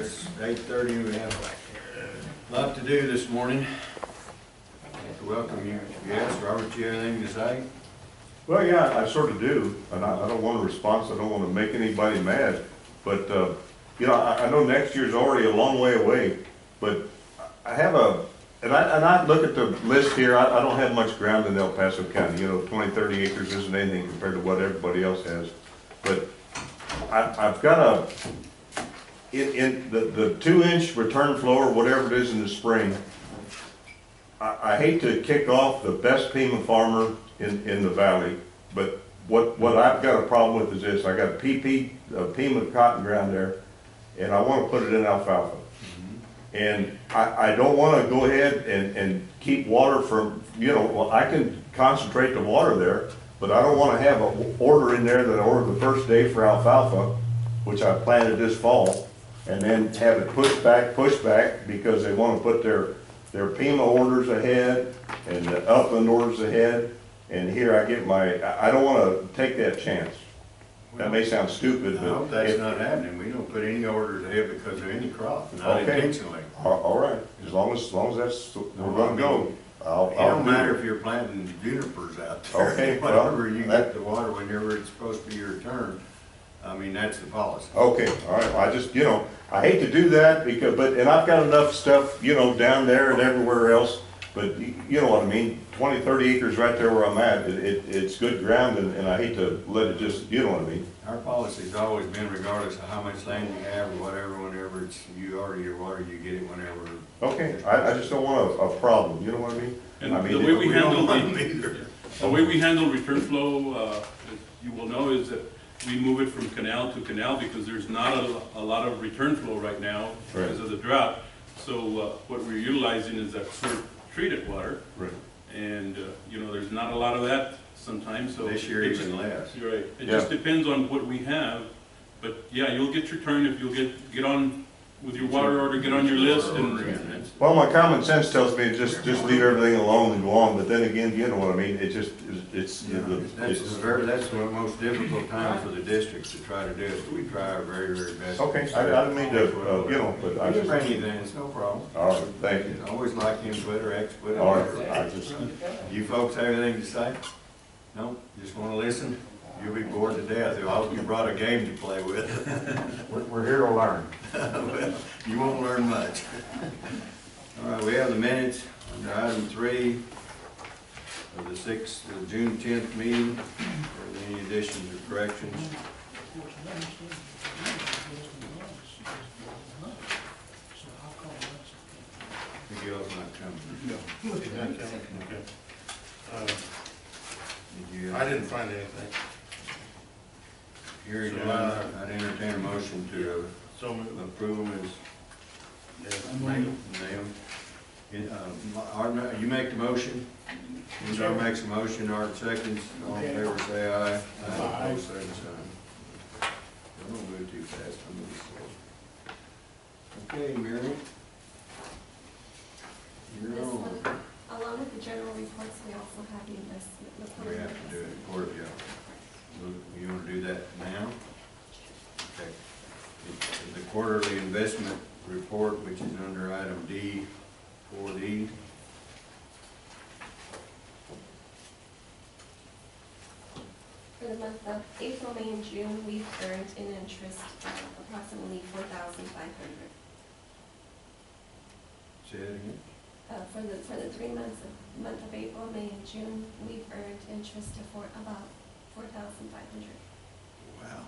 It's 8:30. We have a lot to do this morning. I'd like to welcome you. Yes, Robert, you have anything to say? Well, yeah, I sort of do, and I don't want a response. I don't want to make anybody mad, but you know, I know next year's already a long way away, but I have and I look at the list here. I don't have much ground in El Paso County. You know, 20, 30 acres isn't anything compared to what everybody else has, but I've got in the 2-inch return flow or whatever it is in the spring. I hate to kick off the best Pima farmer in the valley, but what I've got a problem with is this. I got Pima cotton ground there, and I want to put it in alfalfa. And I don't want to go ahead and keep water from, you know, well, I can concentrate the water there, but I don't want to have an order in there that I ordered the first day for alfalfa, which I planted this fall, and then have it pushed back because they want to put their Pima orders ahead and the upland orders ahead. And here I get I don't want to take that chance. That may sound stupid, I but hope that's not happening. We don't put any orders ahead because of any crop, not intentionally. All right, as long as that's we're going to go. It don't matter if you're planting junipers out there. Okay, whatever, you get the water whenever it's supposed to be your turn. I mean, that's the policy. Okay, all right. Well, I just, you know, I hate to do that because, and I've got enough stuff, you know, down there and everywhere else. But you know what I mean, 20, 30 acres right there where I'm at, it's good ground, and I hate to let it just, you know what I mean. Our policy's always been, regardless of how much land you have or whatever, whenever you order your water, you get it whenever. Okay, I just don't want a problem, you know what I mean? And I mean, the way we handle return flow, as you will know, is that we move it from canal to canal because there's not a lot of return flow right now because of the drought. So what we're utilizing is that sort of treated water. Right. And you know, there's not a lot of that sometimes. So this year even less. You're right. It just depends on what we have. But yeah, you'll get your turn if you'll get on with your water order, get on your list. Well, my common sense tells me just leave everything alone and go on. But then again, you know what I mean. It just that's the most difficult time for the districts to try to do it. We try our very, very best. Okay, I didn't mean to, you know, but I just. Bring anything, it's no problem. All right, thank you. Always like input or expert. All right, I just. You folks have anything to say? No? Just want to listen? You'll be bored to death. I hope you brought a game to play with. We're here to learn. Well, you won't learn much. All right, we have the minutes under item 3 of the June 10th meeting. Are there any additions or corrections? Miguel's not coming. No. Okay. I didn't find anything. Hearing none, I'd entertain a motion to approve them as named. You make the motion. Art makes a motion. Art seconds. All in favor, say aye. Aye. Opposed, same sign. I don't move too fast. I move slow. Okay, Mary. You're on. Along with the general reports, we also have the investment. We have to do it in court, yeah. You want to do that now? Okay. The quarterly investment report, which is under item D, 4D. For the month of April, May, and June, we've earned in interest approximately $4,500. Say it again. For the 3 months of April, May, and June, we've earned interest for about $4,500. Wow.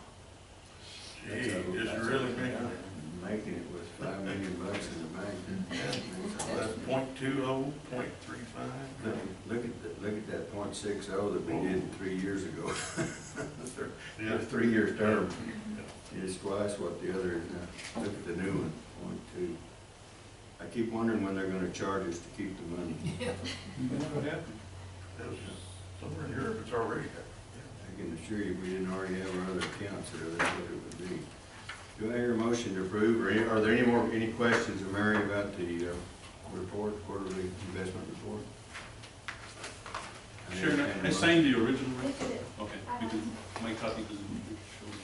Gee, just really making it with $5 million in the bank. That's 0.20, 0.35. Look at that 0.60 that we did 3 years ago. Yeah. 3 year term. It's twice what the other is now. Look at the new one, 0.2. I keep wondering when they're going to charge us to keep the money. Yeah. What happened? That was just somewhere in Europe. It's already happened. I can assure you, we didn't already have our other accounts there, that's what it would be. Do I hear a motion to approve, or are there any questions of Mary about the report, quarterly investment report? Sure, I signed the original. Look at it. Okay, because my copy doesn't show it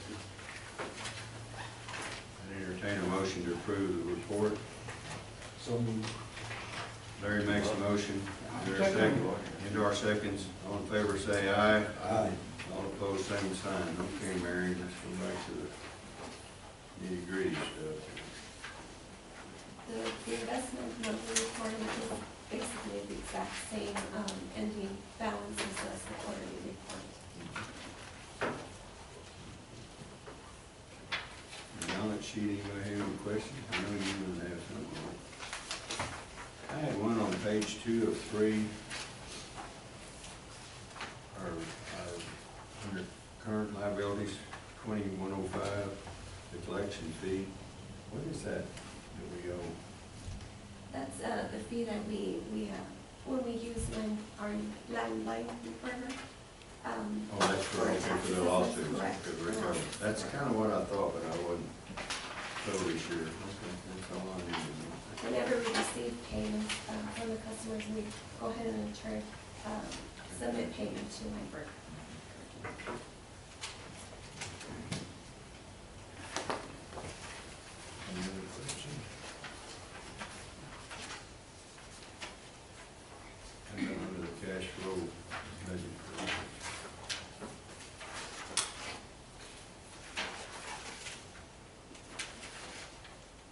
I Entertain a motion to approve the report. So moved. Larry makes a motion. Is there a second? Into our seconds. All in favor say aye. Aye. All opposed, same sign. Okay, Mary, let's go back to the nitty-gritty stuff. The investment monthly report, which is basically the exact same, ending balance as the quarterly report. Balance sheet, anybody have any questions? I know you would have something. I had one on page 2 of 3. Our under current liabilities, 2105, the collection fee. What is that we owe? That's, the fee that we when we use our landline recorder. Oh, that's for, okay, for the lawsuits, Correct. for the recovery. That's kind of what I thought, but I wasn't totally sure. Okay, that's all I needed to know. Whenever we receive payments from the customers, we go ahead and submit payment to my broker. Any other questions? And then under the cash flow budget.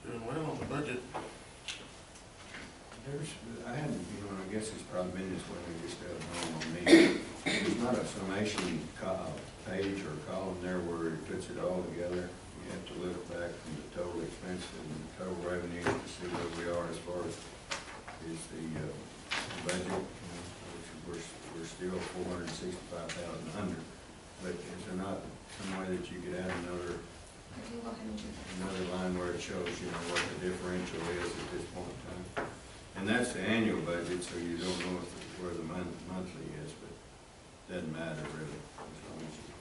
Doing well on the budget. I hadn't, I guess it's probably been this way, we just don't know on me. There's not a summation page or column there where it puts it all together. You have to look back from the total expense and the total revenue to see where we are as far as is the budget. We're still 465,000 under, but is there not some way that you could add another I can go ahead and do that. another line where it shows, what the differential is at this point in time? And that's the annual budget, so you don't know where the monthly is, but it doesn't matter really, as long as you.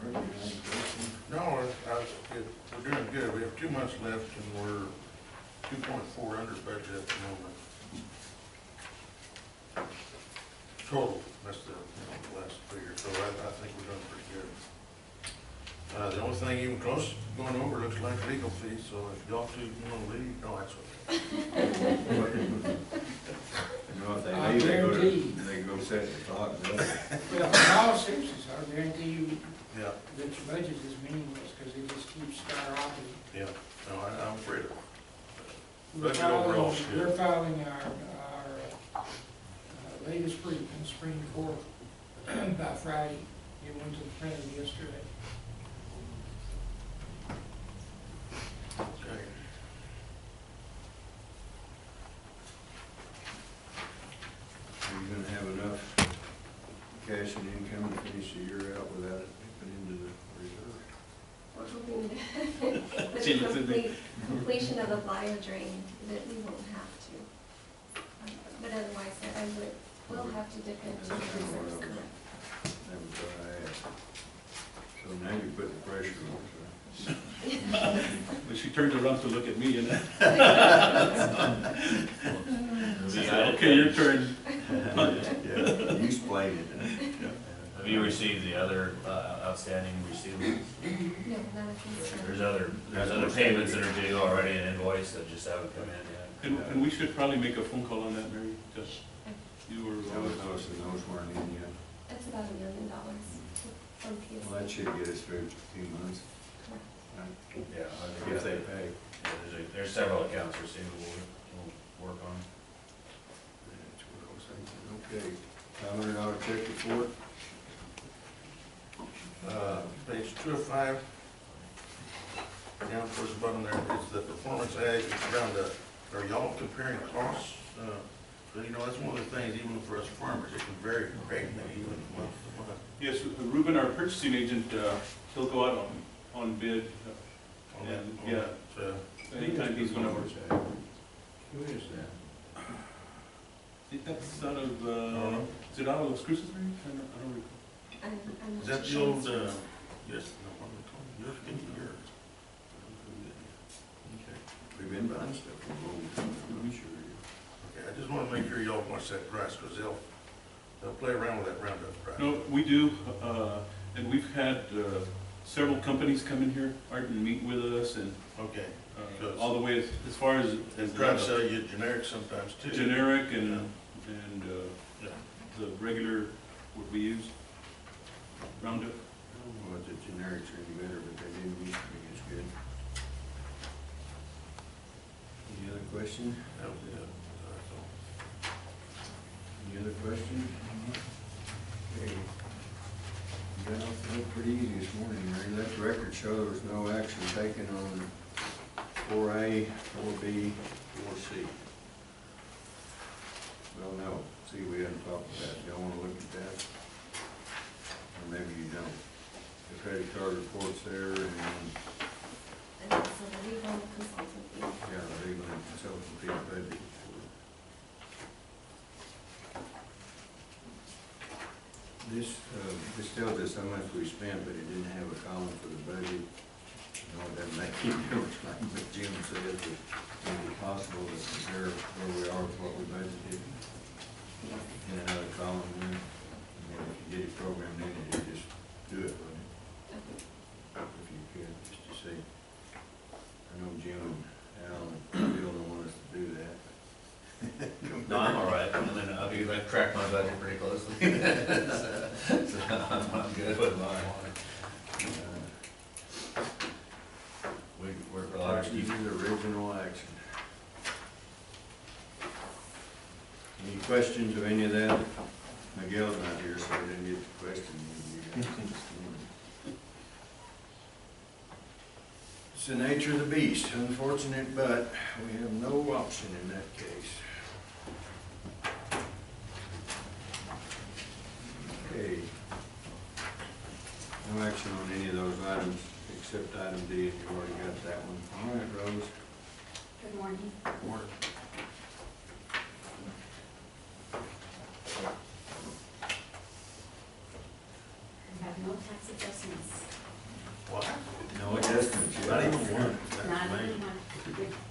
All right, any questions? No, we're doing good. We have 2 months left and we're 2.4 under budget at the moment. Total, that's the last figure, so I think we're doing pretty good. The only thing even close going over looks like legal fees, so if y'all two want to leave, no, that's okay. If they I leave, guarantee. they go set the clock, don't they? Well, in all seriousness, I guarantee you Yeah, that your budget is meaningless because it just keeps skyrocketing. yeah, no, I'm afraid of it. We're Budget overall is filing, good. we're filing our latest brief in the Supreme Court by Friday. It went to the printer yesterday. Okay. Are you gonna have enough cash and income to finish the year out without it dipping into the reserve? We're hoping that with the completion of the bio drain, that we won't have to. But otherwise, we'll have to dip into the reserves, correct? That was what I asked. So now you put the pressure on, But she turned around to look at me and okay, your turn. yeah, you explained it. Have you received the other outstanding receivables? No, not at this time. There's other payments that are due already, an invoice that just haven't come in yet. And we should probably make a phone call on that, Mary, just, you were. Those weren't in yet. That's about $1 million from Well, that PSC. should get us through 2 months, Correct. Yeah, I think if they pay. there's several accounts receivable we'll work on. Okay, $500 check report. Page 2 of 5, down towards the bottom there, it's the performance ag, it's around are y'all comparing costs? That's one of the things, even for us farmers, it can vary greatly, even month to month. Yes, Ruben, our purchasing agent, he'll go out on bid, and, yeah, anytime he's gonna work. Who is that? I think that's out of, is it out of Los Cruces, Mary? I don't recall. I'm Is not that the sure. old, yes, no, what do we call it? Yours, yours. We've been been buying stuff from them, I'm sure. Okay, I just wanna make sure y'all watch that grass, cause they'll play around with that Roundup grass. No, we do, and we've had several companies come in here, Art, and meet with us, and Okay. all the way as far as Try to sell you generic sometimes too. generic and Yeah. the regular, what we use, Roundup. I don't know if the generics are any better, but they didn't used to be as good. Any other question? That was it. That's all. Any other question? Okay. You got off the hook pretty easy this morning, Ray. Let the record show there was no action taken on 4A, 4B, 4C. Well, no, see, we haven't talked about it. Y'all wanna look at that? Or maybe you don't. The credit card report's there and, And also the legal consultant fee. yeah, the legal and consultant fee budget. This tells us how much we spent, but it didn't have a column for the budget. No, it doesn't make any difference, like what Jim said, but is it possible to compare where we are with what we budgeted in another column there? And then if you get it programmed in, you just do it, wouldn't it? If you could, just to see. I know Jim and Al and Bill don't want us to do that. No, I'm all right, and then I track my budget pretty closely. So I'm good with mine. We're large. This is original action. Any questions of any of that? Miguel's not here, so I didn't get the question. It's the nature of the beast, unfortunate, but we have no option in that case. Okay. No action on any of those items, except item D, if you already got that one. All right, Rose. Good morning. Morning. We have no tax adjustments. What? No adjustments. Not even one. Not That's even amazing. one.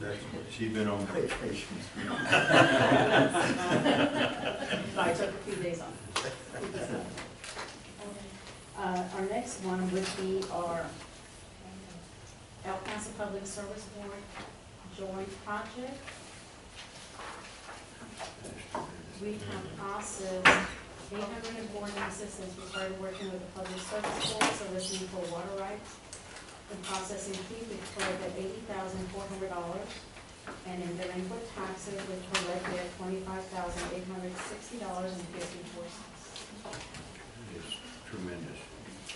That's She's been on vacation. I took a few days off. Our next one would be our El Paso Public Service Board joint project. We have processed 800 in boarding assistance. We started working with the Public Service Board, so this is for water rights. The processing fee, we collected $80,400. And in delinquent taxes, we collected $25,860.54. It's tremendous.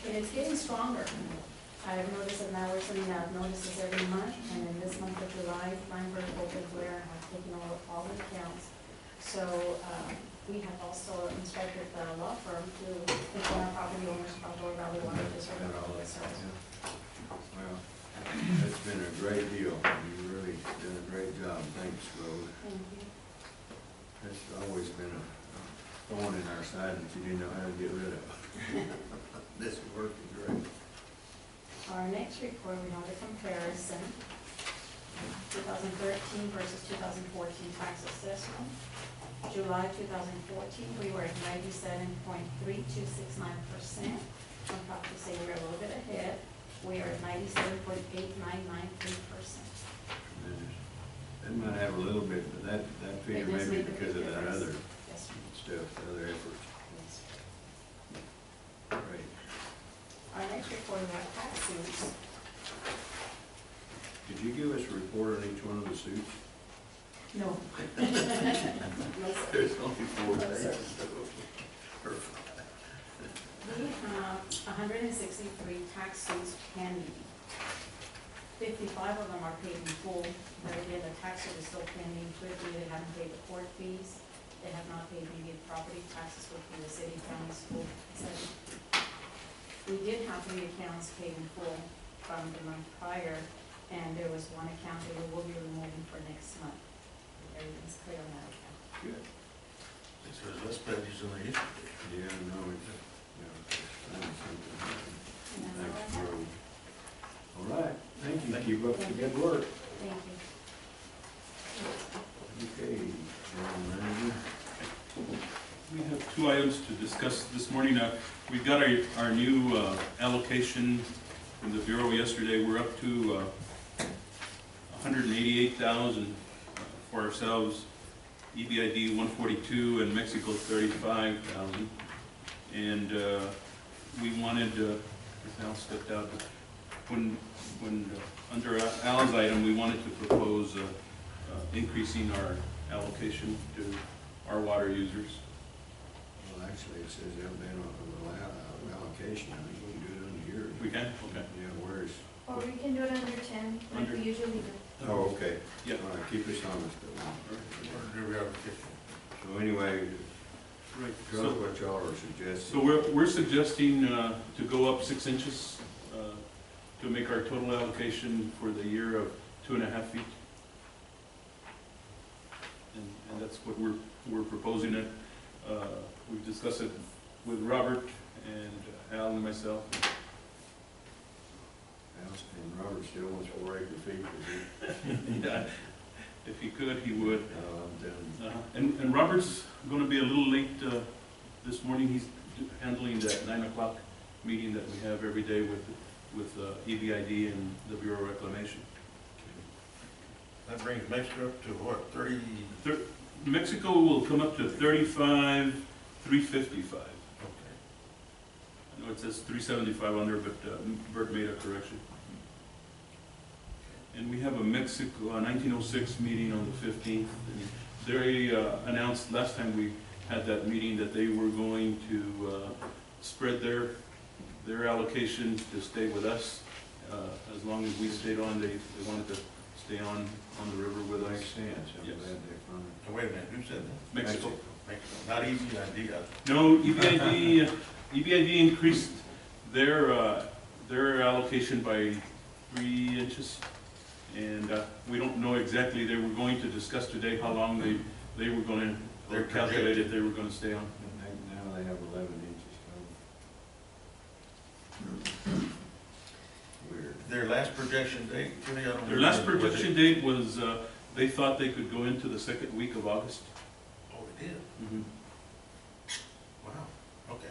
And it's getting stronger. I've noticed that now we're sending out notices every month, and in this month of July, Feinberg, Open Ware have taken over all the accounts. So, we have also instructed the law firm to inform our property owners about Lord Valley Water District and all that service. Well, that's been a great deal. You've really done a great job. Thanks, Rose. Thank you. That's always been a thorn in our side that you didn't know how to get rid of. This is working great. Our next report, we have a comparison, 2013 versus 2014 tax assessment. July 2014, we were at 97.3269%. I'm proud to say we're a little bit ahead. We are at 97.8993%. That might have a little bit, but that figure It may does be make a because big of that difference. other Yes, stuff, the other efforts. yes. Great. Our next report is our tax suits. Did you give us a report on each one of the suits? No. There's only 4 No, sir. pages. We have 163 tax suits pending. 55 of them are paid in full, but again, the tax suit is still pending. 50, they haven't paid the court fees. They have not paid maybe the property taxes with the city, county, school, etc. We did have 3 accounts paid in full from the month prior, and there was 1 account that we will be removing for next month. Everything's clear on that account. Good. It's there's less pages than there used to be. Yeah, no, it's, something. And that's Thanks, all I have. Rose. All right, thank you. Keep up the good work. Thank you. two items to discuss this morning. We got our new allocation from the Bureau yesterday. We're up to $188,000 for ourselves, EBID 142, and Mexico 35,000. And we wanted, Al stepped out, when under Al's item, we wanted to propose increasing our allocation to our water users. Well, actually, it says they'll be on allocation, I think we can do it under here. We can? Okay. Yeah, where's? Or we can do it under 10, like we usually do. Oh, okay. Yeah. All right, keep us honest. Or do we have a kitchen? So anyway, Right. tell us what y'all are suggesting. So we're suggesting to go up 6 inches to make our total allocation for the year of 2.5 feet. And that's what we're proposing it. We've discussed it with Robert and Al and myself. And Robert still wants 4 acre feet, does he? Yeah, if he could, he would. I'm done. And Robert's going to be a little late this morning. He's handling that 9 o'clock meeting that we have every day with EBID and the Bureau of Reclamation. That brings Mexico up to what, 30? Mexico will come up to 35,355. Okay. I know it says 375 under, but Bert made a correction. And we have a Mexico 1906 meeting on the 15th. And they announced last time we had that meeting that they were going to spread their allocation to stay with us. As long as we stayed on, they wanted to stay on the river with us. Makes sense. I'm Yes. glad they're funded. Now, wait a minute, who said that? Mexico. Mexico, not EPCWID. No, EBID increased their allocation by 3 inches. And we don't know exactly, they were going to discuss today how long they were going to, They're calculated they were going to stay on. Now they have 11 inches. Weird. Their last projection date, Jimmy, I don't Their last remember. Was it- projection date was, they thought they could go into the second week of August. Oh, they did? Wow, okay.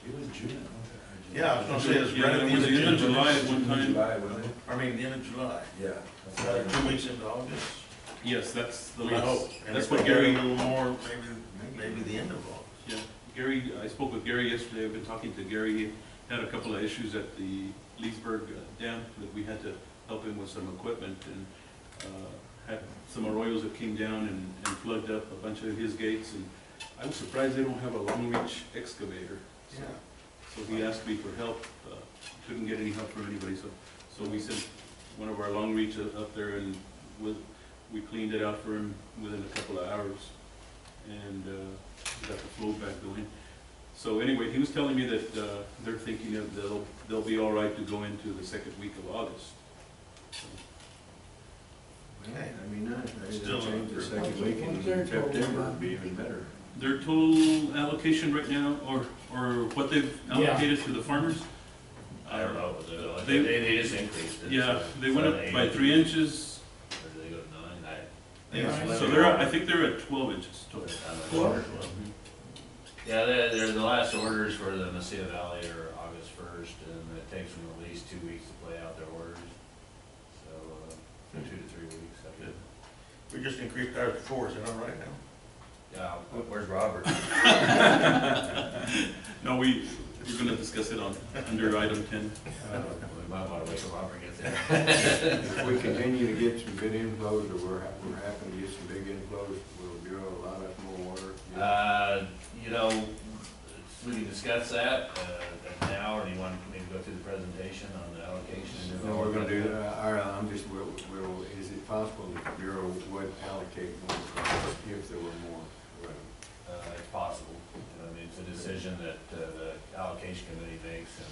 It was June. Yeah, I was gonna say, it's Yeah, right at it the was end the of end of June. July at one time. July, wasn't it? I mean, the end of July. Yeah. 2 weeks into August. Yes, that's the We last. hope. And That's if what we get Gary. a little more, maybe the end of August. Yeah, Gary, I spoke with Gary yesterday. I've been talking to Gary. He had a couple of issues at the Leesburg Dam that we had to help him with some equipment, and had some arroyos that came down and plugged up a bunch of his gates. And I was surprised they don't have a long reach excavator. So, Yeah. so he asked me for help. Couldn't get any help from anybody, so we sent one of our long reach up there, and we cleaned it out for him within a couple of hours, and got the flow back going. So anyway, he was telling me that they're thinking of they'll be all right to go into the second week of August. So, Okay. That'd be nice. Maybe Still they'll change the not- second week in What's their total September, amount? it'd be even better. their total allocation right now, or what they've allocated to the farmers? I don't know, but They- they just increased it. Yeah, so they went up 7, by 8, 3 inches, Or did they go to 9? think it's So 11. so they're, I think they're at 12 inches total. Yeah, they're the last orders for the Mesilla Valley are August 1st, and it takes them at least 2 weeks to play out their orders. So, 2 to 3 weeks, I guess. We just increased ours to 4, is that all right now? Yeah, where's Robert? No, we're gonna discuss it under item 10. We might want to wait till Robert gets there. If we continue to get some good inflows, or we're happy to get some big inflows, we'll draw a lot of more water. You know, we can discuss that now, or do you want me to go through the presentation on the allocation? No, we're gonna do that. I'm just, is it possible that the Bureau would allocate more funds if there were more? It's possible. I mean, it's a decision that the allocation committee makes, and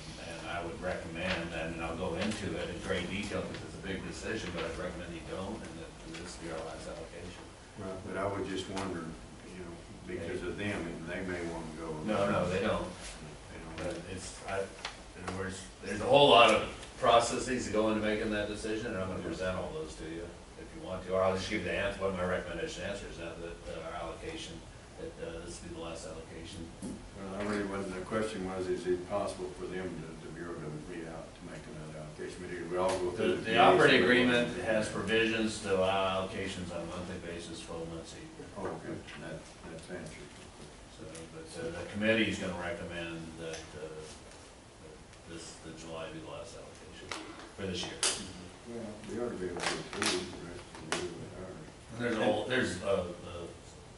I would recommend, and I'll go into it in great detail because it's a big decision, but I'd recommend you don't, and that this be our last allocation. Right, but I was just wondering, you know, because of them, and they may want to go. No, they don't. They But don't. there's a whole lot of processes that go into making that decision, and I'm gonna present all those to you if you want to, or I'll just give you the answer, what my recommendation answer is, now that our allocation that this will be the last allocation. Well, I really wasn't, the question was, is it possible for them to be able to read out, to make another allocation? But we all go through The operating agreement has provisions to allow allocations on a monthly basis, 12 months a year. Oh, okay, that's answered. So, but the committee is gonna recommend that, the July be the last allocation for this year. Well, we ought to be able to approve the rest of the year with ours. There's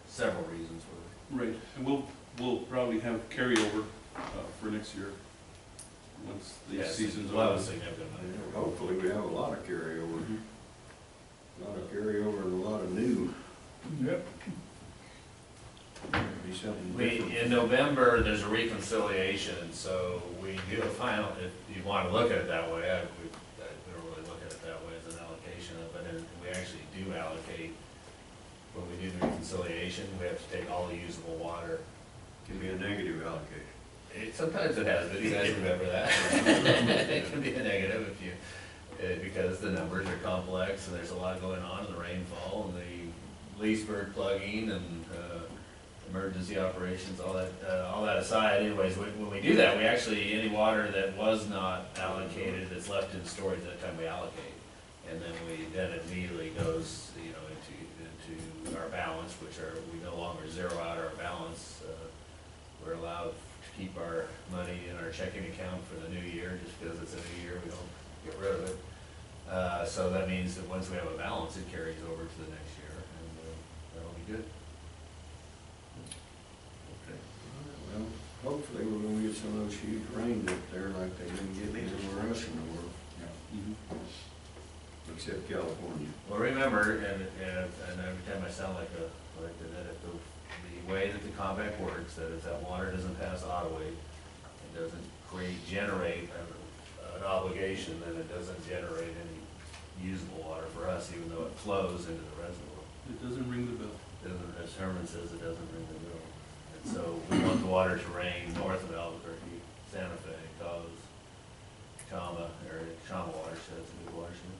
several reasons for it. Right, and we'll probably have carryover, for next year, once the Yes, season's we'll have a over. significant amount. Yeah, hopefully, we have a lot of carryover. A lot of carryover and a lot of new. Yep. Be something different. In November, there's a reconciliation, so we do a final, if you wanna look at it that way, we don't really look at it that way as an allocation of it, and we actually do allocate, when we do the reconciliation, we have to take all the usable water. Can be a negative allocation. Sometimes it has, but you guys remember that. It can be a negative if you, because the numbers are complex, and there's a lot going on, and the rainfall, and the leaseburg plugging, and, emergency operations, all that aside, anyways, when we do that, we actually, any water that was not allocated, that's left in storage, that time we allocate. And then it immediately goes, into our balance, which we no longer zero out our balance. We're allowed to keep our money in our checking account for the new year, just because it's a new year, we don't get rid of it. So that means that once we have a balance, it carries over to the next year, and that'll be good. Well, hopefully, we're gonna get some of those huge rains up there like they've been getting everywhere else in the world, except California. Well, remember, and every time I sound like that, if the way that the compact works, that if that water doesn't pass Ottawa, it doesn't generate an obligation, then it doesn't generate any usable water for us, even though it flows into the reservoir. It doesn't ring the bell. As Herman says, it doesn't ring the bell. And so we want the water to rain north of Albuquerque, Santa Fe, Cause, Chama area, Chama watershed, it's a good watershed.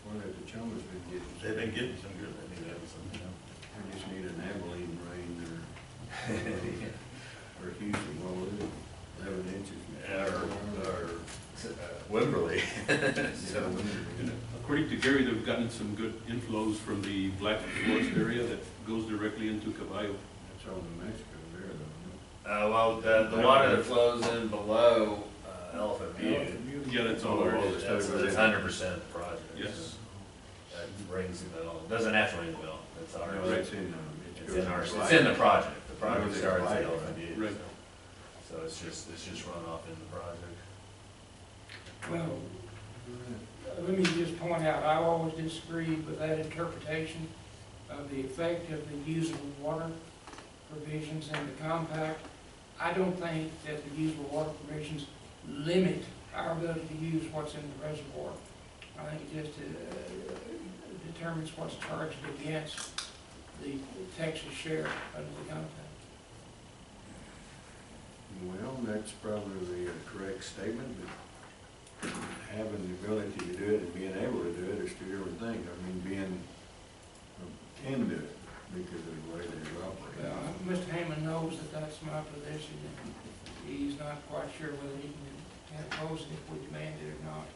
Well, the Choma's been getting, They've been getting some good, I think that was something else. I just need an Abilene rain or Houston, what was it, 11 inches? Or Wimberley. So, And according to Gary, they've gotten some good inflows from the Black Forest area that goes directly into Caballo. That's all in Mexico there, though. well, the water that flows in below Elephant View, Yeah, that's all Oh, ours. oh, that's 100% project. Yes. That rings the bell, it doesn't have to ring the bell, it's ours. No, it's in, It's in the project, the project starts at Elephant View. Right. So it's just run off in the project. Well, let me just point out, I've always disagreed with that interpretation of the effect of the usable water provisions in the compact. I don't think that the usable water provisions limit our ability to use what's in the reservoir. I think it just determines what's charged against the Texas share under the compact. Well, that's probably the correct statement, but having the ability to do it and being able to do it is two different things. I mean, can do it because of the way they're operating. Mr. Hammond knows that that's my position, and he's not quite sure whether he can oppose it if we demand it or not.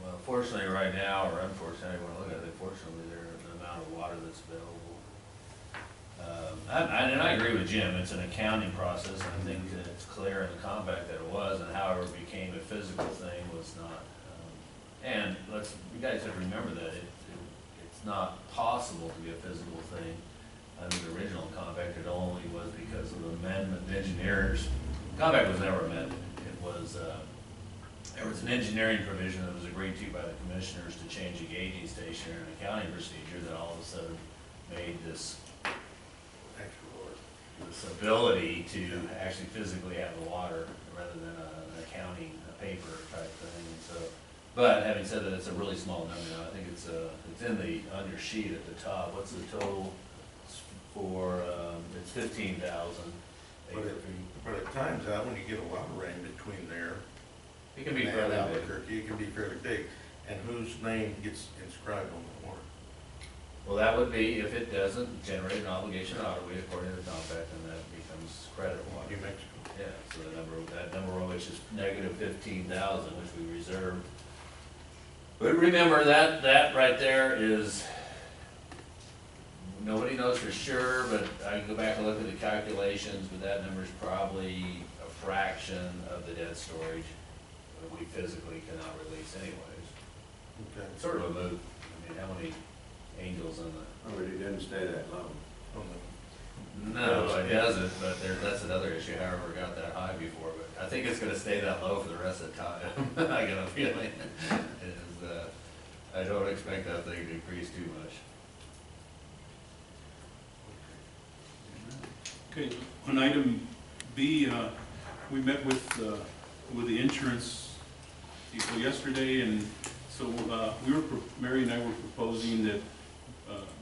Well, fortunately, right now, or unfortunately, when I look at it, fortunately, the amount of water that's available. And I agree with Jim, it's an accounting process, and I think that it's clear in the compact that it was, and however it became a physical thing was not. And you guys have to remember that it's not possible to be a physical thing under the original compact. It only was because of the amendment, the engineers. Compact was never amended. It was, there was an engineering provision that was agreed to by the commissioners to change the gauging station and accounting procedure that all of a sudden made this ability to actually physically have the water rather than an accounting, a paper type thing. And so, but having said that, it's a really small number now. I think it's on your sheet at the top. What's the total for? It's 15,000 acre feet. But it times out when you get a lot of rain between there It can be and fairly big. Albuquerque, it can be fairly big. And whose name gets inscribed on the water? Well, that would be, if it doesn't generate an obligation audit according to the compact, then that becomes credit water. New Mexico. Yeah, so that number which is negative 15,000, which we reserve. But remember, that right there is, nobody knows for sure, but I can go back and look at the calculations, but that number is probably a fraction of the debt storage that we physically cannot release anyways. Okay. It's sort of a moot. I mean, how many angels in the... Oh, it didn't stay that low. No, it doesn't, but that's another issue, however it got that high before, but I think it's gonna stay that low for the rest of the time. I got a feeling. I don't expect that thing to increase too much. Okay, on item B, we met with the insurance people yesterday, and so Mary and I were proposing that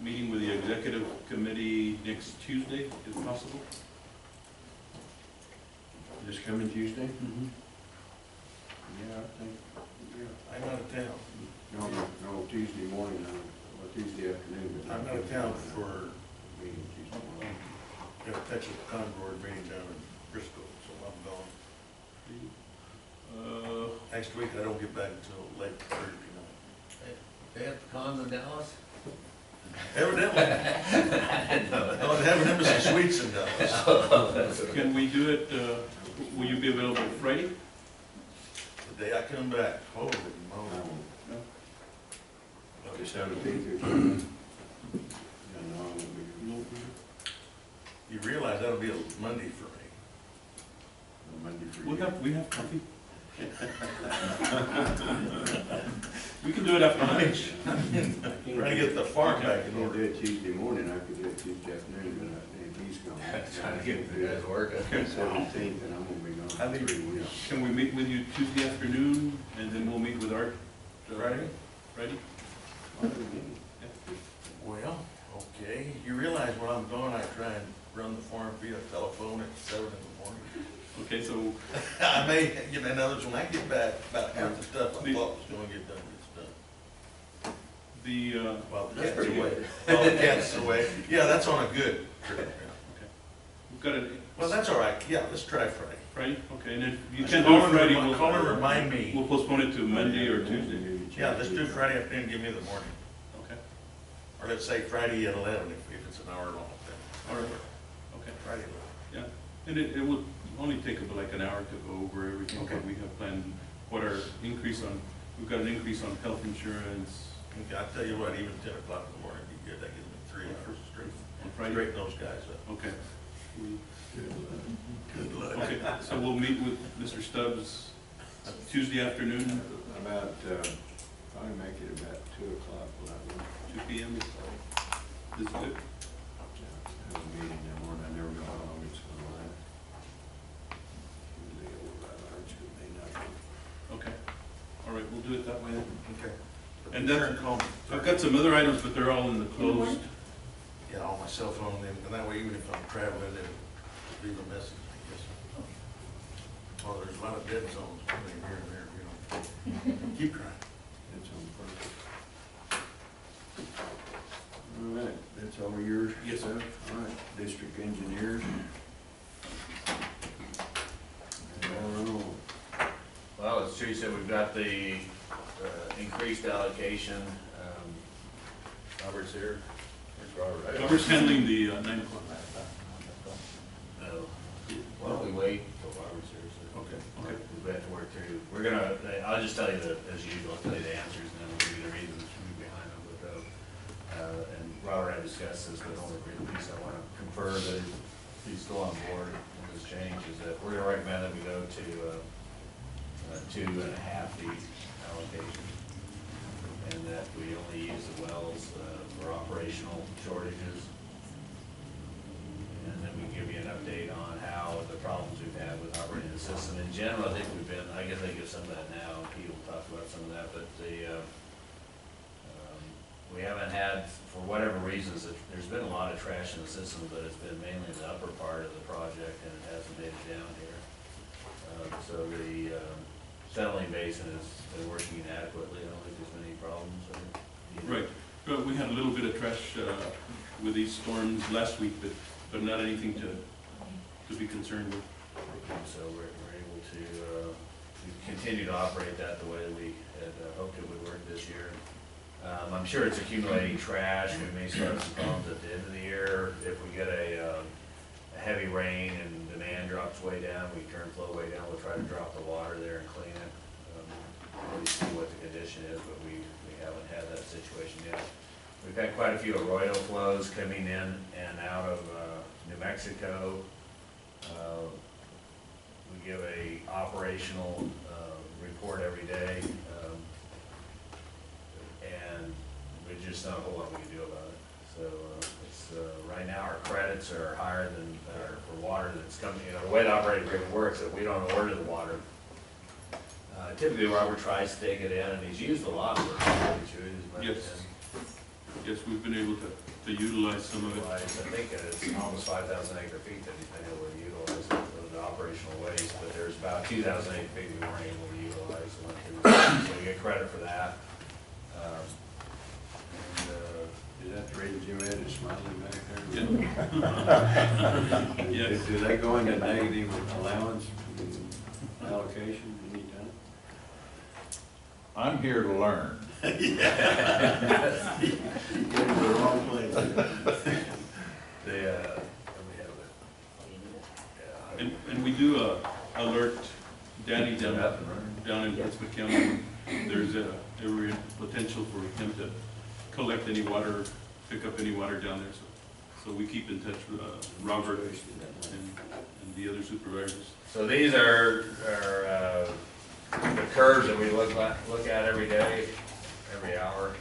meeting with the executive committee next Tuesday, if possible. This coming Tuesday? Yeah, I think, yeah. I'm out of town. No, Tuesday morning, or Tuesday afternoon. But I'm out of town for, meeting Tuesday morning. got a Texas Concord meeting down in Bristol, so I'm gone. Next week, I don't get back until late Thursday night. They have cons in Dallas? Evidently. Oh, they have an embassy suites in Dallas. Can we do it, will you be available Friday? The day I come back, holy moly. Just have a peek. You realize that'll be a Monday for me. Monday for you. We have coffee. We can do it after lunch. Trying to get the farm back I in can't do order. it Tuesday morning, I could do it Tuesday afternoon, but he's gone. Trying to get the guys working. 17th, and I'm gonna be gone I for think- 3 weeks. Can we meet with you Tuesday afternoon, and then we'll meet with Art? Friday? Friday? Well, okay. You realize when I'm gone, I try and run the farm via telephone at 7 in the morning. Okay, so I may, you know, in other words, when I get back, about half the stuff I thought was gonna get done gets done. the, Well, the That's cat's pretty away. Well, the cat's away. Yeah, that's on a good trip. we've got a, Well, that's all right. Yeah, let's try Friday. Friday, okay, and if you can't do it Friday, Call and remind me. we'll postpone it to Monday or Tuesday. Yeah, let's do Friday afternoon, give me the morning. Okay, Or let's say Friday at 11 if it's an hour long. all right, okay. Friday. Yeah, and it will only take about like an hour to go over everything Okay. that we have planned, what our increase on, we've got an increase on health insurance Okay, I tell you what, even 10 o'clock in the morning would be good. That gives me 3 hours straight. on Friday. Straighten those guys up. Okay. Good luck. Okay, so we'll meet with Mr. Stubbs Tuesday afternoon, About, probably make it about 2 o'clock, will that work? 2 p.m. Is it good? Have a meeting in the morning, I never know how long it's gonna last. Usually over about hour, it may not be. Okay, all right, we'll do it that way then. Okay. And Sure, then, call me. I've got some other items, but they're all in the closed. Yeah, on my cell phone, and that way even if I'm traveling, then leave a message, I guess. Well, there's a lot of dead zones between here and there, you know. Keep trying. It's on purpose. All right, that's all yours? Yes, sir. All right, district engineers. Well, as Terry said, we've got the increased allocation. Robert's here. Where's Robert? Robert's handling the 9 o'clock. No. Why don't we wait until Robert's here? So- Okay, okay. We have to work through. We're gonna, I'll just tell you the, as usual, I'll tell you the answers and then we'll give you the reasons behind them. But, and Robert had discussed this, but the only piece I wanna confer that he's still on board with this change is that we're gonna recommend that we go to 2.5 feet allocation. And that we only use the wells for operational shortages. And then we give you an update on how the problems we've had with operating the system. In general, I think we've been, I guess I give some of that now, and Pete will talk about some of that, but we haven't had, for whatever reasons, there's been a lot of trash in the system, but it's been mainly in the upper part of the project, and it hasn't made it down here. So the settling basin has been working adequately. I don't think there's been any problems. Right. But we had a little bit of trash with these storms last week, but not anything to be concerned with. So we're able to continue to operate that the way we had hoped it would work this year. I'm sure it's accumulating trash. We may start some problems at the end of the year. If we get a heavy rain and demand drops way down, we turn flow way down, we'll try to drop the water there and clean it. Really see what the condition is, but we haven't had that situation yet. We've had quite a few arroyo flows coming in and out of New Mexico. We give a operational report every day, and there's just not a whole lot we can do about it. So it's right now our credits are higher than for water that's coming. You know, the way the operating agreement works, if we don't order the water, typically Robert tries to take it in, and he's used a lot of it. Yes. Yes, we've been able to utilize some of it. I think it's almost 5,000 acre feet that he's been able to utilize of the operational waste, but there's about 2,000 acre feet we weren't able to utilize. So we get credit for that. Is that the reason Jim Ed is smiling back there? Yeah. Do they go into negative allowance allocation anytime? I'm here to learn. You go to the wrong place. And we do alert Danny down in Pittsburgh County. There's a real potential for him to collect any water, pick up any water down there. So we keep in touch with Robert and the other supervisors. So these are the curves that we look at every day, every hour.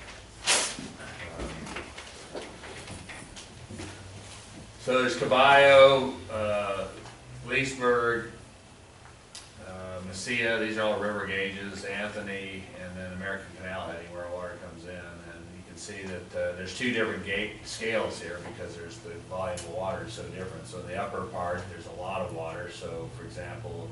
So there's Caballo, Leesburg, Mesilla, these are all river gauges, Anthony, and then American Canal heading where water comes in. And you can see that there's two different scales here because there's the volume of water is so different. So in the upper part, there's a lot of water. So for example,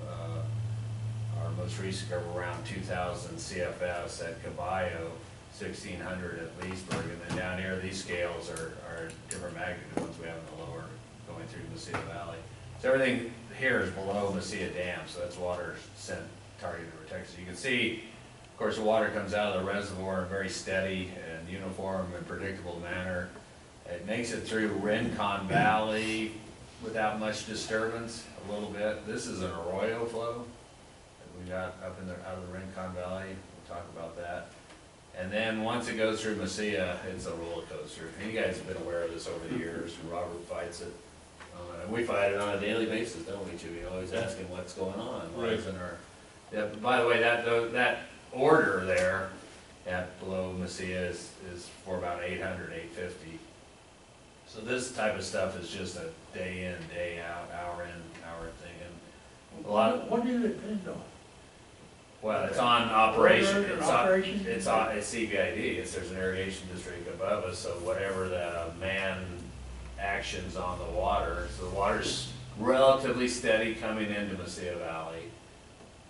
our most recent curve around 2,000 CFS at Caballo, 1,600 at Leesburg, and then down here, these scales are different magnitude ones we have in the lower, going through Mesilla Valley. So everything here is below Mesilla Dam, so that's water sent targeted to Texas. You can see, of course, the water comes out of the reservoir in a very steady and uniform and predictable manner. It makes it through Rincon Valley without much disturbance, a little bit. This is an arroyo flow that we got up in the, out of the Rincon Valley. We'll talk about that. And then once it goes through Mesilla, it's a roller coaster. And you guys have been aware of this over the years. Robert fights it. And we fight it on a daily basis, don't we, Chewy? Always asking what's going on. Right. Yeah, by the way, that order there at below Mesilla is for about 800, 850. So this type of stuff is just a day in, day out, hour in, hour thing. And a lot of, What do you depend on? well, it's on operation. Order, It's operation? it's CBID. There's an irrigation district above us, so whatever the man actions on the water, so the water's relatively steady coming into Mesilla Valley,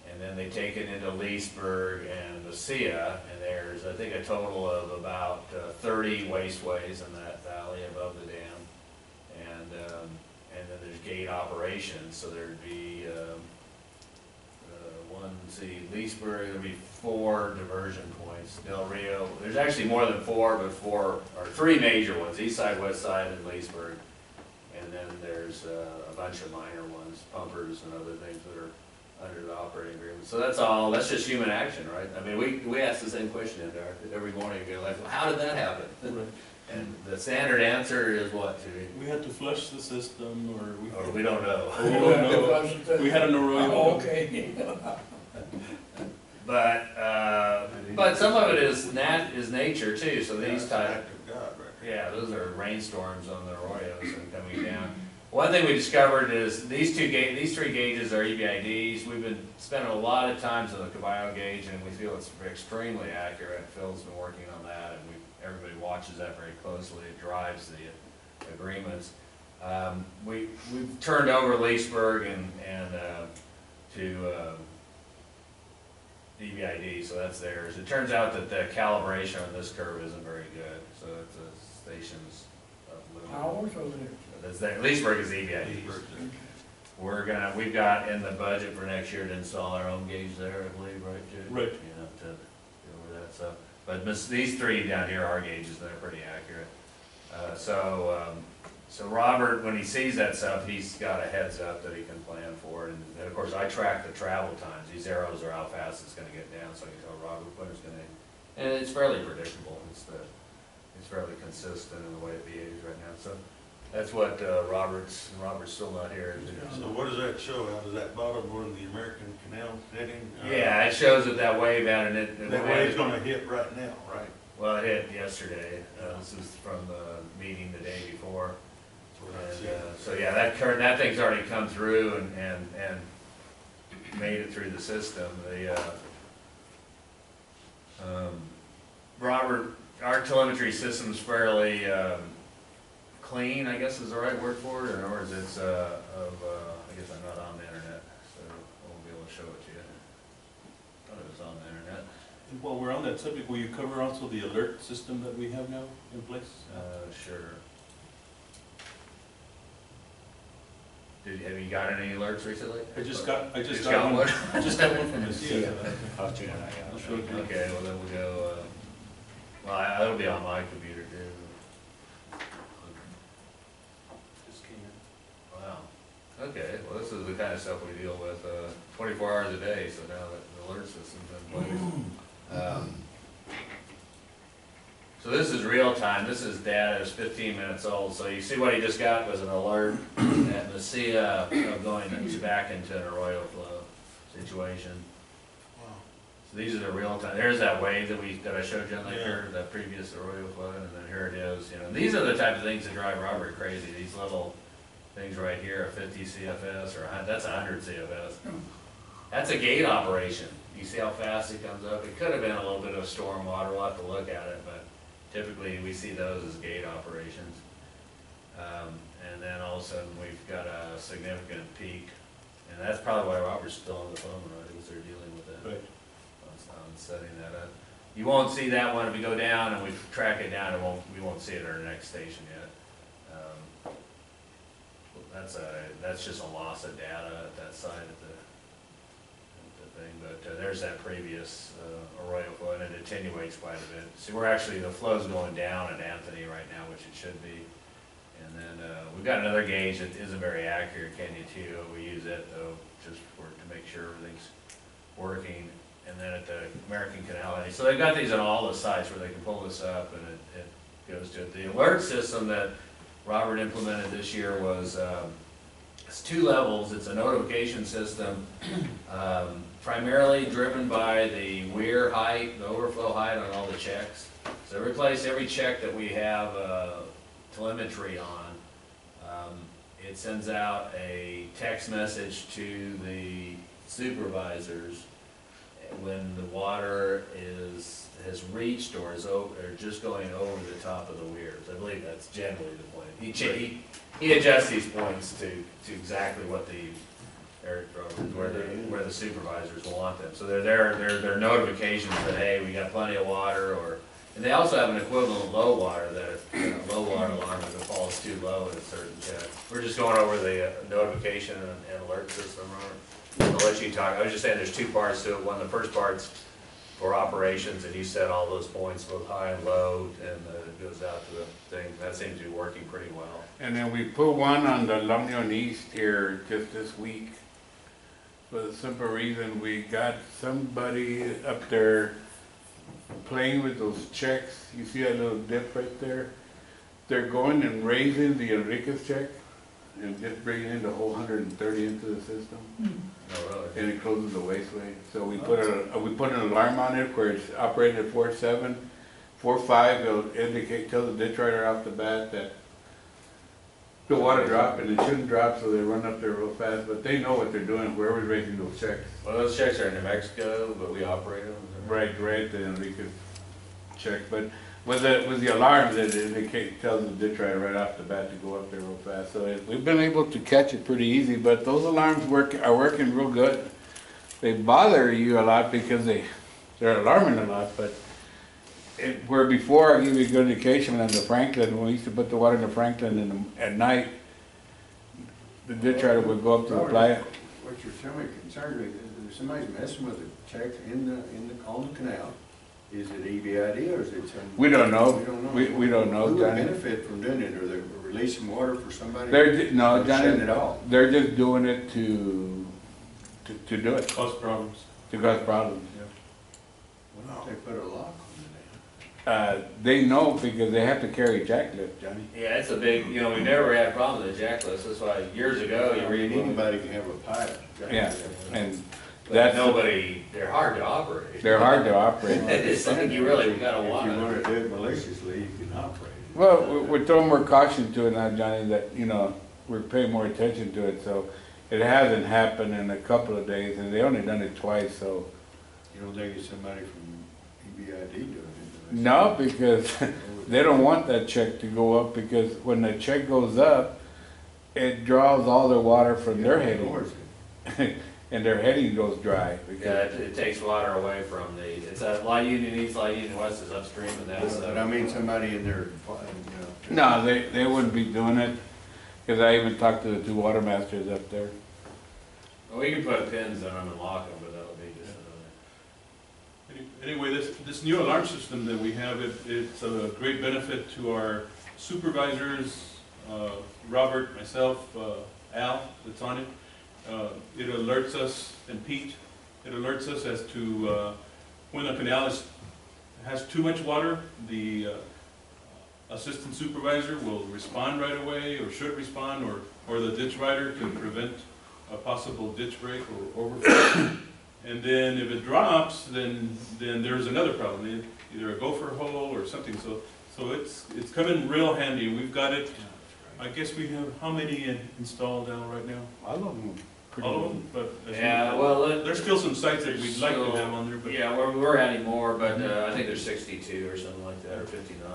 and then they take it into Leesburg and Mesilla, and there's, I think, a total of about 30 wasteways in that valley above the dam, and then there's gate operations, so there'd be Leesburg, there'd be 4 diversion points. Del Rio, there's actually more than 4, but 4 or 3 major ones, east side, west side, and Leesburg. And then there's a bunch of minor ones, pumpers and other things that are under the operating agreement. So that's all, that's just human action, right? I mean, we ask the same question in there every morning, you're like, well, how did that happen? And the standard answer is what, Judy? We had to flush the system, or We don't know. we don't know. We had an arroyo. Oh, okay. But some of it is nature too, so these type, Act of God, right? yeah, those are rainstorms on the arroyos and coming down. One thing we discovered is these 3 gauges are EBIDs. We've been spending a lot of times on the Caballo gauge, and we feel it's extremely accurate. Phil's been working on that, and everybody watches that very closely. It drives the agreements. We've turned over Leesburg and to EBID, so that's theirs. It turns out that the calibration on this curve isn't very good, so it's a station's Ours over there. that's there. Leesburg is EBID. We've got in the budget for next year to install our own gauge there, I believe, right, Jude? Right. You know, to go over that stuff. But these three down here are gauges, they're pretty accurate. So Robert, when he sees that stuff, he's got a heads up that he can plan for it. And of course, I track the travel times. These arrows are how fast it's gonna get down, so I can tell Robert when it's gonna, and it's fairly predictable. It's fairly consistent in the way it behaves right now. So that's what Robert's still not here. So what does that show? Out of that bottom one, the American Canal heading? Yeah, it shows it that wave out and it. That wave's gonna hit right now, right? Well, it hit yesterday. This is from the meeting the day before. That's what I see. And, so yeah, that thing's already come through and made it through the system. Robert, our telemetry system's fairly clean, I guess is the right word for it. In other words, it's I guess I'm not on the internet, so I won't be able to show it to you. I thought it was on the internet. While we're on that subject, will you cover also the alert system that we have now in place? Sure. Have you got any alerts recently? I just got got one. I just got one from the CIA. I'll show it to you. Okay, well then we'll go, well, it'll be on my computer too. Just came in. Wow. Okay, well this is the kind of stuff we deal with 24 hours a day, so now that the alert system's in place. So this is real time, this is data, it's 15 minutes old, so you see what he just got was an alert at Mesilla of going back into an arroyo flow situation. Wow. So these are the real time, there's that wave that I showed you on that curve, that previous arroyo flow, and then here it is, you know. These are the type of things that drive Robert crazy, these little things right here, a 50 CFS, or that's 100 CFS. That's a gate operation. You see how fast it comes up? It could have been a little bit of storm water, we'll have to look at it, but typically we see those as gate operations. And then all of a sudden we've got a significant peak, and that's probably why Robert's still on the phone, right? Because they're dealing with that. Right. On setting that up. You won't see that one if we go down and we track it down, we won't see it at our next station yet. That's just a loss of data at that side of the thing, but there's that previous arroyo flow, and it attenuates quite a bit. See, the flow's going down at Anthony right now, which it should be. And then we've got another gauge that isn't very accurate, Kenya 2. We use it though, just to make sure everything's working. And then at the American Canal, so they've got these on all the sites where they can pull this up, and it goes to it. The alert system that Robert implemented this year was it's 2 levels. It's a notification system, primarily driven by the weir height, the overflow height on all the checks. So replace every check that we have telemetry on. It sends out a text message to the supervisors when the water has reached or is over, or just going over the top of the weirs. I believe that's generally the point. He adjusts these points to exactly what where the supervisors want them. So they're notifications that, hey, we got plenty of water, and they also have an equivalent low water, that low water alarm if it falls too low in a certain check. We're just going over the notification and alert system. I'll let you talk. I was just saying there's 2 parts to it. One, the first part's for operations, and you set all those points, both high and low, and it goes out to the thing. That seems to be working pretty well. And then we put one on the La Union East here just this week, for the simple reason we got somebody up there playing with those checks. You see that little dip right there? They're going and raising the Enriquez check and just bringing in the whole 130 into the system. Oh, really? And it closes the wasteway. So we put an alarm on it where it's operating at 4.7, 4.5. It'll indicate, tell the ditch writer off the bat that the water dropped, and it shouldn't drop, so they run up there real fast. But they know what they're doing. Whoever's raising those checks. Well, those checks are in New Mexico, but we operate them. Right, the Enriquez check. But with the alarms, it indicates, tells the ditch writer right off the bat to go up there real fast. So we've been able to catch it pretty easy. But those alarms are working real good. they bother you a lot because they're alarming a lot, but where before I give you a good indication on the Franklin, when we used to put the water in the Franklin at night, the ditch rider would go up to apply it. What you're telling me concerned me, is somebody's messing with the check on the canal. Is it EBID or is it some? We don't know. We don't know. We don't know, Who would Johnny. benefit from doing it? Are they releasing water for somebody? No, Or Johnny, shutting it off? they're just doing it to do it, Cause problems. to cause problems. Why don't they put a lock on it? They know because they have to carry jacklift, Johnny. Yeah, it's a big, you know, we never had a problem with the jackless, that's why years ago, you really, Anybody can have a pipe. Yeah, and but that's, nobody, they're hard to operate. they're hard to operate. It's something you really gotta If you want. want to do it maliciously, you can operate it. Well, we're throwing more caution to it now, Johnny, that, you know, we're paying more attention to it, so it hasn't happened in a couple of days, and they only done it twice, so. You don't think it's somebody from EBID doing it? No, because they don't want that check to go up, because when the check goes up, it draws all their water from their heading, Ignores it. and their heading goes dry. Yeah, Because it takes water away from it's a Light Union East, Light Union West is upstream, and that's, But I mean, somebody in there, you know. no, they wouldn't be doing it, because I even talked to the two water masters up there. well, we can put pins in them and lock them, but that'll be just Anyway, this new alarm system that we have, it's a great benefit to our supervisors, Robert, myself, Al, that's on it. It alerts us, and Pete, it alerts us as to when a canal has too much water. The assistant supervisor will respond right away, or should respond, or the ditch rider can prevent a possible ditch break or overflow. And then if it drops, then there's another problem, either a gopher hole or something. So it's coming real handy. We've got it. I guess we have how many installed now right now? All of them. All of them, but yeah, well, there's still some sites that we'd like to have on there. But yeah, we're adding more, but I think there's 62 or something like that, or 59.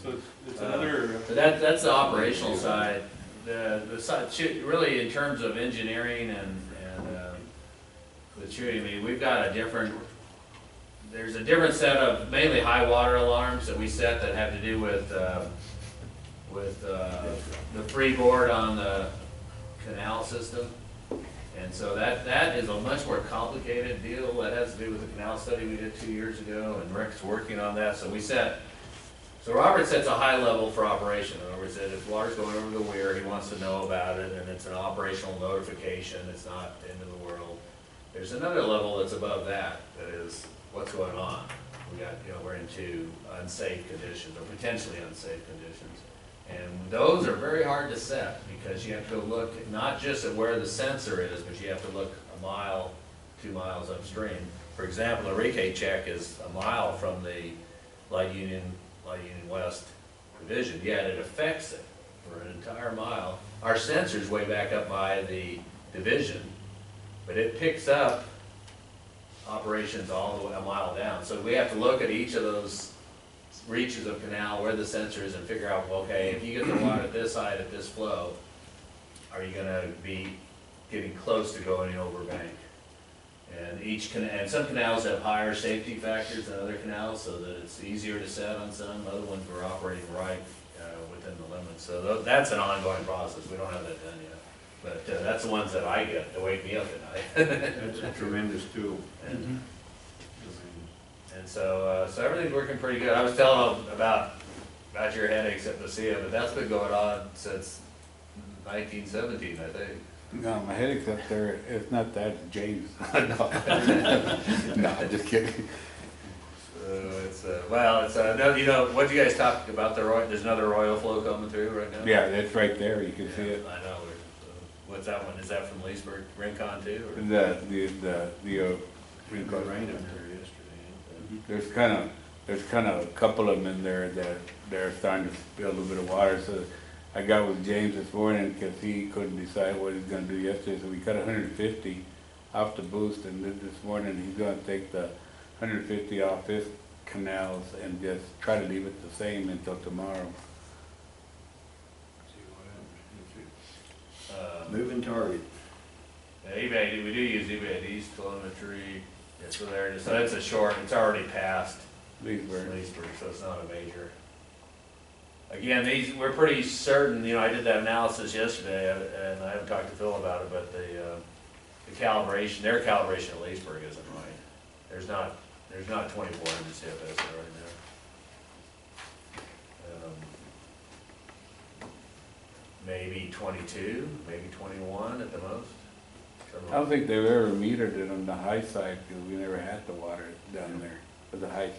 so it's another. But that's the operational side. The side, really, in terms of engineering and the shooting, I mean, we've got there's a different set of mainly high water alarms that we set that have to do with the freeboard on the canal system. And so that is a much more complicated deal. That has to do with the canal study we did 2 years ago, and Rick's working on that. So Robert sets a high level for operation. In other words, that if water's going over the weir, he wants to know about it, and it's an operational notification. It's not the end of the world. There's another level that's above that is what's going on. We're into unsafe conditions, or potentially unsafe conditions. And those are very hard to set, because you have to look not just at where the sensor is, but you have to look a mile, 2 miles upstream. For example, a recate check is a mile from the Light Union West division, yet it affects it for an entire mile. Our sensor's way back up by the division, but it picks up operations all the way a mile down. So we have to look at each of those reaches of canal, where the sensor is, and figure out, well, okay, if you get the water at this height, at this flow, are you gonna be getting close to going over bank? And some canals have higher safety factors than other canals, so that it's easier to set on some. Other ones we're operating right within the limits. So that's an ongoing process. We don't have that done yet. But that's the ones that I get to wake me up at night. That's a tremendous tool. And so everything's working pretty good. I was telling them about your headaches at Lucia, but that's been going on since 1917, I think. No, my headache's up there, it's not that, it's James. No, just kidding. No, what do you guys talk about, there's another oil flow coming through right now? Yeah, it's right there, you can see it. I know. What's that one? Is that from Leesburg, Rincon too? Or? We got rain up there yesterday. There's kind of a couple of them in there that they're starting to spill a little bit of water, so I got with James this morning because he couldn't decide what he's gonna do yesterday, so we cut 150 off the boost, and then this morning he's gonna take the 150 off his canals and just try to leave it the same until tomorrow. Moving target. eBay, we do use eBay telemetry, yeah, so there it is, so it's a short, it's already past Leesburg. Leesburg, so it's not a major. Again, we're pretty certain, you know, I did that analysis yesterday, and I haven't talked to Phil about it, but the calibration, their calibration at Leesburg isn't right. There's not 2,400 CFS there right now. Maybe 22, maybe 21 at the most. I don't think they've ever metered it on the high side, because we never had the water down there, but the high,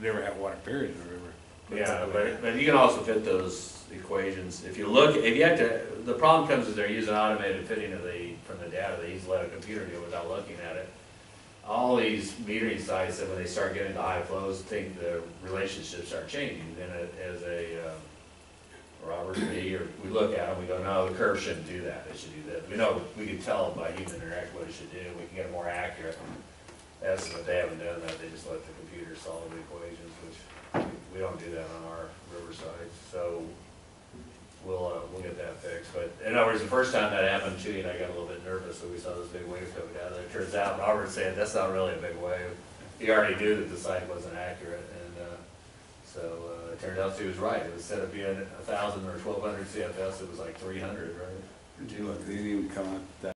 never had water period in the river. Yeah, but you can also fit those equations. If you look, if you have to, the problem comes is they're using automated fitting from the data. They just let a computer do it without looking at it. All these metering sites, that when they start getting to high flows, think the relationships start changing. Then as a Robert and me, or we look at them, we go, no, the curve shouldn't do that. It should do this. We know we can tell by human interaction what it should do. We can get a more accurate estimate. They haven't done that. They just let the computer solve the equations, which we don't do that on our riverside. So we'll get that fixed. But in other words, the first time that happened, Chitty and I got a little bit nervous, so we saw this big wave coming down there. It turns out Robert said that's not really a big wave. He already knew that the site wasn't accurate, and so it turned out he was right. It was instead of being 1,000 or 1,200 CFS, it was like 300, right? They didn't even come out that